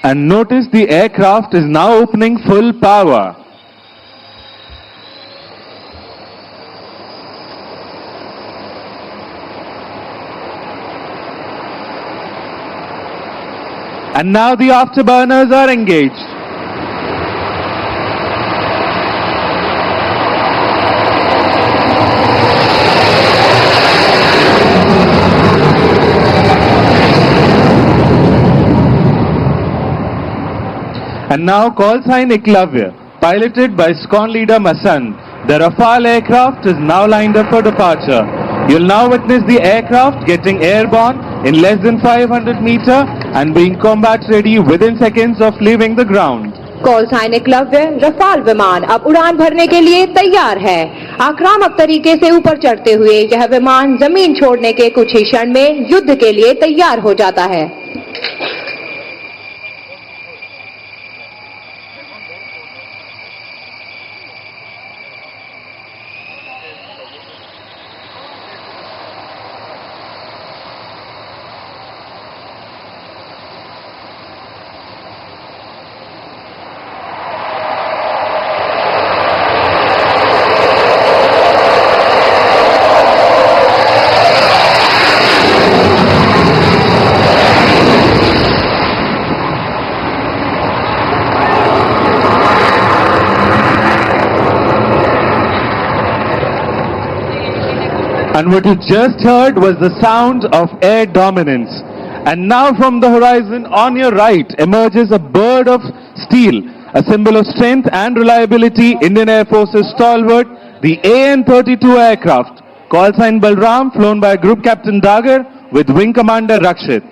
And notice the aircraft is now opening full power. And now the afterburners are engaged. And now call sign Eklavya, piloted by SCON leader Masand. The Rafale aircraft is now lined up for departure. You'll now witness the aircraft getting airborne in less than 500 meter and being combat ready within seconds of leaving the ground. Call sign Ekalavya Rafale विमान अब उड़ान भरने के लिए तैयार है। आक्रामक तरीके से ऊपर चढ़ते हुए यह विमान जमीन छोड़ने के कुछ ही क्षण में युद्ध के लिए तैयार हो जाता है। And what you just heard was the sound of air dominance. And now from the horizon on your right emerges a bird of steel, a symbol of strength and reliability. Indian Air Force's stalwart, the AN-32 aircraft, call sign Balram, flown by Group Captain Dagar with Wing Commander Rakshit.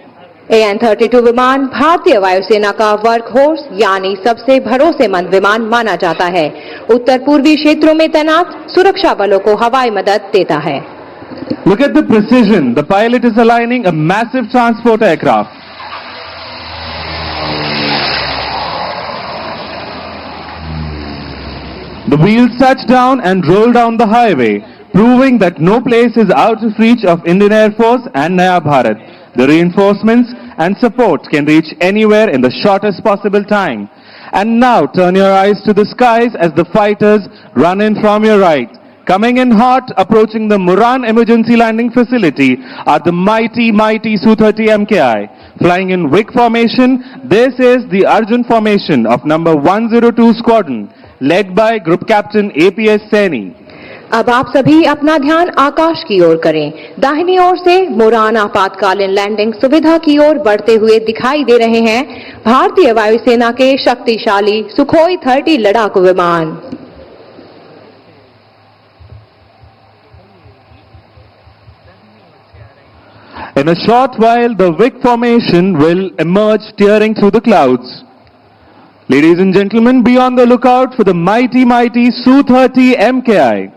AN-32 विमान भारतीय वायुसेना का work horse यानी सबसे भरोसेमंद विमान माना जाता है। उत्तर पूर्वी क्षेत्रों में तैनात सुरक्षा बलों को हवाई मदद देता है। Look at the precision. The pilot is aligning a massive transport aircraft. The wheels touch down and roll down the highway, proving that no place is out of reach of Indian Air Force and Naya Bharat. The reinforcements and support can reach anywhere in the shortest possible time. And now turn your eyes to the skies as the fighters run in from your right. Coming in hot, approaching the Muran Emergency Landing Facility are the mighty Su-30 MKI. Flying in WIC formation, this is the Arjun formation of number 102 Squadron, led by Group Captain APS Saini. अब आप सभी अपना ध्यान आकाश की ओर करें। दाहिनी ओर से मुरान आपातकालीन लैंडिंग सुविधा की ओर बढ़ते हुए दिखाई दे रहे हैं भारतीय वायुसेना के शक्तिशाली सुखोई 30 लड़ाकू विमान। In a short while, the WIC formation will emerge tearing through the clouds. Ladies and gentlemen, be on the lookout for the mighty Su-30 MKI.